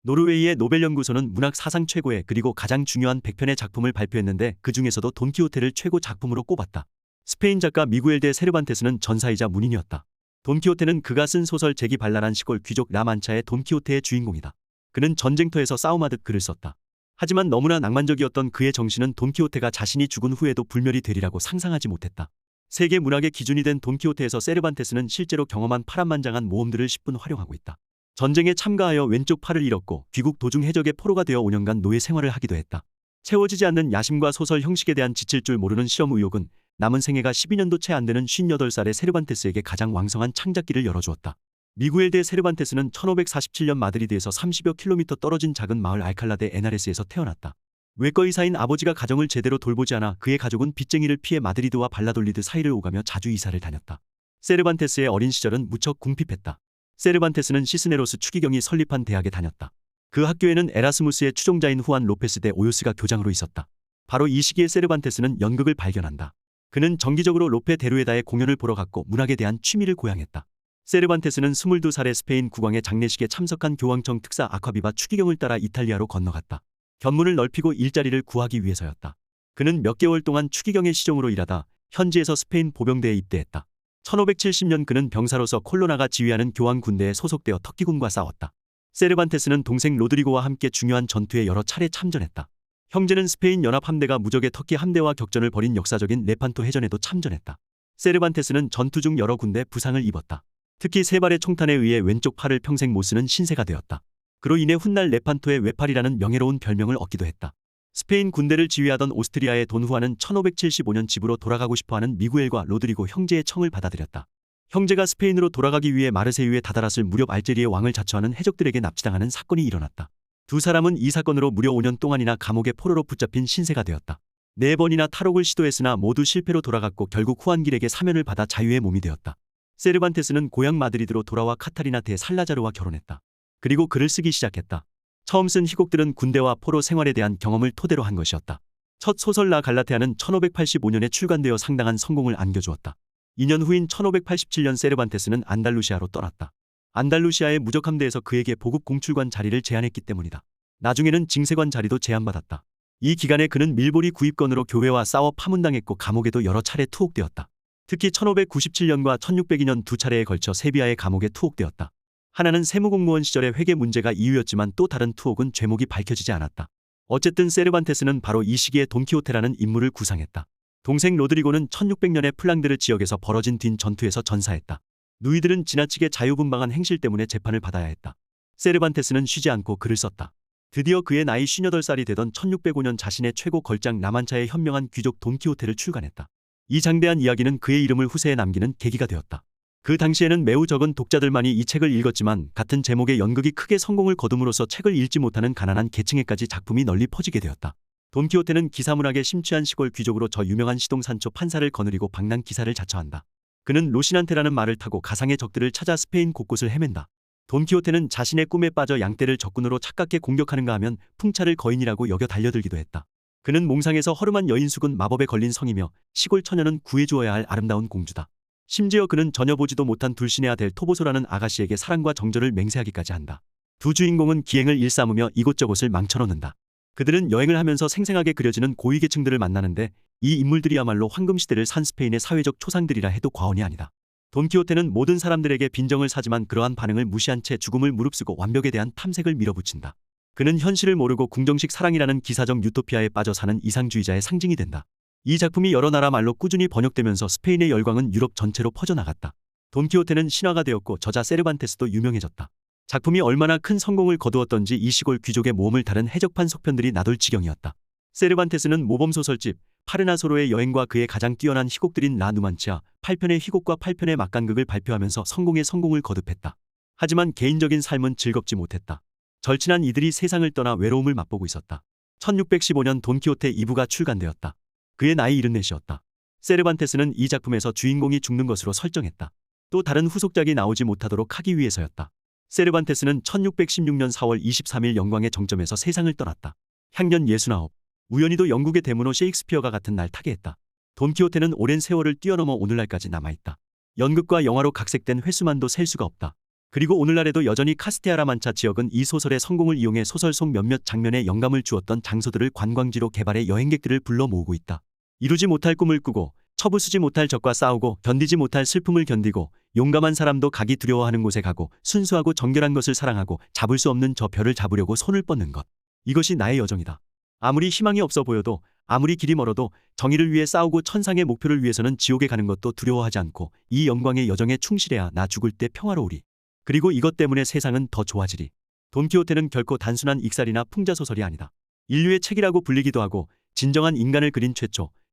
노르웨이의 노벨연구소는 문학 사상 최고의 그리고 가장 중요한 100편의 작품을 발표했는데 그 중에서도 돈키호테를 최고 작품으로 꼽았다. 스페인 작가 미구엘 데 세르반테스는 전사이자 문인이었다. 돈키호테는 그가 쓴 소설 재기 반란한 시골 귀족 라만차의 돈키호테의 주인공이다. 그는 전쟁터에서 싸움하듯 글을 썼다. 하지만 너무나 낭만적이었던 그의 정신은 돈키호테가 자신이 죽은 후에도 불멸이 되리라고 상상하지 못했다. 세계 문학의 기준이 된 돈키호테에서 세르반테스는 실제로 경험한 파란만장한 모험들을 10분 활용하고 있다. 전쟁에 참가하여 왼쪽 팔을 잃었고 귀국 도중 해적의 포로가 되어 5년간 노예 생활을 하기도 했다. 채워지지 않는 야심과 소설 형식에 대한 지칠 줄 모르는 실험 의욕은 남은 생애가 12년도 채 안 되는 58살의 세르반테스에게 가장 왕성한 창작기를 열어주었다. 미구엘 데 세르반테스는 1547년 마드리드에서 30여 킬로미터 떨어진 작은 마을 알칼라 데 에나레스에서 태어났다. 외과 의사인 아버지가 가정을 제대로 돌보지 않아 그의 가족은 빚쟁이를 피해 마드리드와 발라돌리드 사이를 오가며 자주 이사를 다녔다. 세르반테스의 어린 시절은 무척 궁핍했다. 세르반테스는 시스네로스 추기경이 설립한 대학에 다녔다. 그 학교에는 에라스무스의 추종자인 후안 로페스 데 오요스가 교장으로 있었다. 바로 이 시기에 세르반테스는 연극을 발견한다. 그는 정기적으로 로페 데루에다의 공연을 보러 갔고 문학에 대한 취미를 고양했다. 세르반테스는 22살에 스페인 국왕의 장례식에 참석한 교황청 특사 아콰비바 추기경을 따라 이탈리아로 건너갔다. 견문을 넓히고 일자리를 구하기 위해서였다. 그는 몇 개월 동안 추기경의 시종으로 일하다 현지에서 스페인 보병대에 입대했다. 1570년 그는 병사로서 콜로나가 지휘하는 교황 군대에 소속되어 터키군과 싸웠다. 세르반테스는 동생 로드리고와 함께 중요한 전투에 여러 차례 참전했다. 형제는 스페인 연합 함대가 무적의 터키 함대와 격전을 벌인 역사적인 레판토 해전에도 참전했다. 세르반테스는 전투 중 여러 군데 부상을 입었다. 특히 세 발의 총탄에 의해 왼쪽 팔을 평생 못 쓰는 신세가 되었다. 그로 인해 훗날 레판토의 외팔이라는 명예로운 별명을 얻기도 했다. 스페인 군대를 지휘하던 오스트리아의 돈 후안은 1575년 집으로 돌아가고 싶어하는 미구엘과 로드리고 형제의 청을 받아들였다. 형제가 스페인으로 돌아가기 위해 마르세유에 다다랐을 무렵 알제리의 왕을 자처하는 해적들에게 납치당하는 사건이 일어났다. 두 사람은 이 사건으로 무려 5년 동안이나 감옥의 포로로 붙잡힌 신세가 되었다. 4번이나 탈옥을 시도했으나 모두 실패로 돌아갔고 결국 후안길에게 사면을 받아 자유의 몸이 되었다. 세르반테스는 고향 마드리드로 돌아와 카타리나 데 살라자르와 결혼했다. 그리고 글을 쓰기 시작했다. 처음 쓴 희곡들은 군대와 포로 생활에 대한 경험을 토대로 한 것이었다. 첫 소설 라 갈라테아는 1585년에 출간되어 상당한 성공을 안겨주었다. 2년 후인 1587년 세르반테스는 안달루시아로 떠났다. 안달루시아의 무적함대에서 그에게 보급 공출관 자리를 제안했기 때문이다. 나중에는 징세관 자리도 제안받았다. 이 기간에 그는 밀보리 구입건으로 교회와 싸워 파문당했고 감옥에도 여러 차례 투옥되었다. 특히 1597년과 1602년 두 차례에 걸쳐 세비야의 감옥에 투옥되었다. 하나는 세무공무원 시절의 회계 문제가 이유였지만 또 다른 투옥은 죄목이 밝혀지지 않았다. 어쨌든 세르반테스는 바로 이 시기에 돈키호테라는 인물을 구상했다. 동생 로드리고는 1600년에 플랑드르 지역에서 벌어진 딘 전투에서 전사했다. 누이들은 지나치게 자유분방한 행실 때문에 재판을 받아야 했다. 세르반테스는 쉬지 않고 글을 썼다. 드디어 그의 나이 58살이 되던 1605년 자신의 최고 걸작 라만차의 현명한 귀족 돈키호테를 출간했다. 이 장대한 이야기는 그의 이름을 후세에 남기는 계기가 되었다. 그 당시에는 매우 적은 독자들만이 이 책을 읽었지만 같은 제목의 연극이 크게 성공을 거둠으로써 책을 읽지 못하는 가난한 계층에까지 작품이 널리 퍼지게 되었다. 돈키호테는 기사문학에 심취한 시골 귀족으로 저 유명한 시동 산초 판사를 거느리고 방랑 기사를 자처한다. 그는 로시난테라는 말을 타고 가상의 적들을 찾아 스페인 곳곳을 헤맨다. 돈키호테는 자신의 꿈에 빠져 양떼를 적군으로 착각해 공격하는가 하면 풍차를 거인이라고 여겨 달려들기도 했다. 그는 몽상에서 허름한 여인숙은 마법에 걸린 성이며 시골 처녀는 구해주어야 할 아름다운 공주다. 심지어 그는 전혀 보지도 못한 둘시네아 델 토보소라는 아가씨에게 사랑과 정절을 맹세하기까지 한다. 두 주인공은 기행을 일삼으며 이곳저곳을 망쳐놓는다. 그들은 여행을 하면서 생생하게 그려지는 고위계층들을 만나는데 이 인물들이야말로 황금시대를 산 스페인의 사회적 초상들이라 해도 과언이 아니다. 돈키호테는 모든 사람들에게 빈정을 사지만 그러한 반응을 무시한 채 죽음을 무릅쓰고 완벽에 대한 탐색을 밀어붙인다. 그는 현실을 모르고 궁정식 사랑이라는 기사적 유토피아에 빠져 사는 이상주의자의 상징이 된다. 이 작품이 여러 나라 말로 꾸준히 번역되면서 스페인의 열광은 유럽 전체로 퍼져나갔다. 돈키호테는 신화가 되었고 저자 세르반테스도 유명해졌다. 작품이 얼마나 큰 성공을 거두었던지 이 시골 귀족의 모험을 다룬 해적판 속편들이 나돌 지경이었다. 세르반테스는 모범소설집 파르나소로의 여행과 그의 가장 뛰어난 희곡들인 라 누만치아 8편의 희곡과 8편의 막간극을 발표하면서 성공에 성공을 거듭했다. 하지만 개인적인 삶은 즐겁지 못했다. 절친한 이들이 세상을 떠나 외로움을 맛보고 있었다. 1615년 돈키호테 2부가 출간되었다. 그의 나이 74이었다. 세르반테스는 이 작품에서 주인공이 죽는 것으로 설정했다. 또 다른 후속작이 나오지 못하도록 하기 위해서였다. 세르반테스는 1616년 4월 23일 영광의 정점에서 세상을 떠났다. 향년 69. 우연히도 영국의 대문호 셰익스피어가 같은 날 타계했다. 돈키호테는 오랜 세월을 뛰어넘어 오늘날까지 남아있다. 연극과 영화로 각색된 횟수만도 셀 수가 없다. 그리고 오늘날에도 여전히 카스테아라만차 지역은 이 소설의 성공을 이용해 소설 속 몇몇 장면에 영감을 주었던 장소들을 관광지로 개발해 여행객들을 불러 모으고 있다. 이루지 못할 꿈을 꾸고 처부수지 못할 적과 싸우고 견디지 못할 슬픔을 견디고 용감한 사람도 가기 두려워하는 곳에 가고 순수하고 정결한 것을 사랑하고 잡을 수 없는 저 별을 잡으려고 손을 뻗는 것. 이것이 나의 여정이다. 아무리 희망이 없어 보여도 아무리 길이 멀어도 정의를 위해 싸우고 천상의 목표를 위해서는 지옥에 가는 것도 두려워하지 않고 이 영광의 여정에 충실해야 나 죽을 때 평화로우리. 그리고 이것 때문에 세상은 더 좋아지리. 돈키호테는 결코 단순한 익살이나 풍자소설이 아니다. 인류의 책이라고 불리기도 하고 진정한 인간을 그린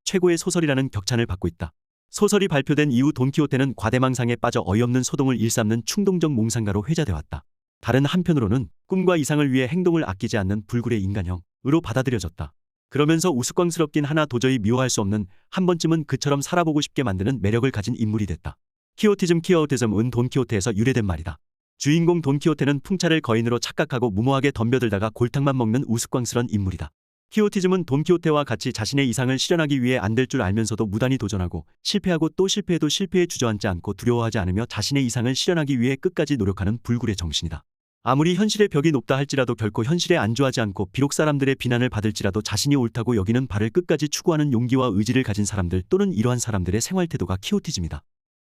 최고의 소설이라는 격찬을 받고 있다. 소설이 발표된 이후 돈키호테는 과대망상에 빠져 어이없는 소동을 일삼는 충동적 몽상가로 회자돼 왔다. 다른 한편으로는 꿈과 이상을 위해 행동을 아끼지 않는 불굴의 인간형으로 받아들여졌다. 그러면서 우스꽝스럽긴 하나 도저히 미워할 수 없는, 한 번쯤은 그처럼 살아보고 싶게 만드는 매력을 가진 인물이 됐다. 키오티즘은 돈키호테에서 유래된 말이다. 주인공 돈키호테는 풍차를 거인으로 착각하고 무모하게 덤벼들다가 골탕만 먹는 우스꽝스런 인물이다. 키오티즘은 돈키호테와 같이 자신의 이상을 실현하기 위해 안 될 줄 알면서도 무단히 도전하고 실패하고 또 실패해도 실패에 주저앉지 않고 두려워하지 않으며 자신의 이상을 실현하기 위해 끝까지 노력하는 불굴의 정신이다. 아무리 현실의 벽이 높다 할지라도 결코 현실에 안주하지 않고 비록 사람들의 비난을 받을지라도 자신이 옳다고 여기는 바를 끝까지 추구하는 용기와 의지를 가진 사람들 또는 이러한 사람들의 생활 태도가 키오티즘이다.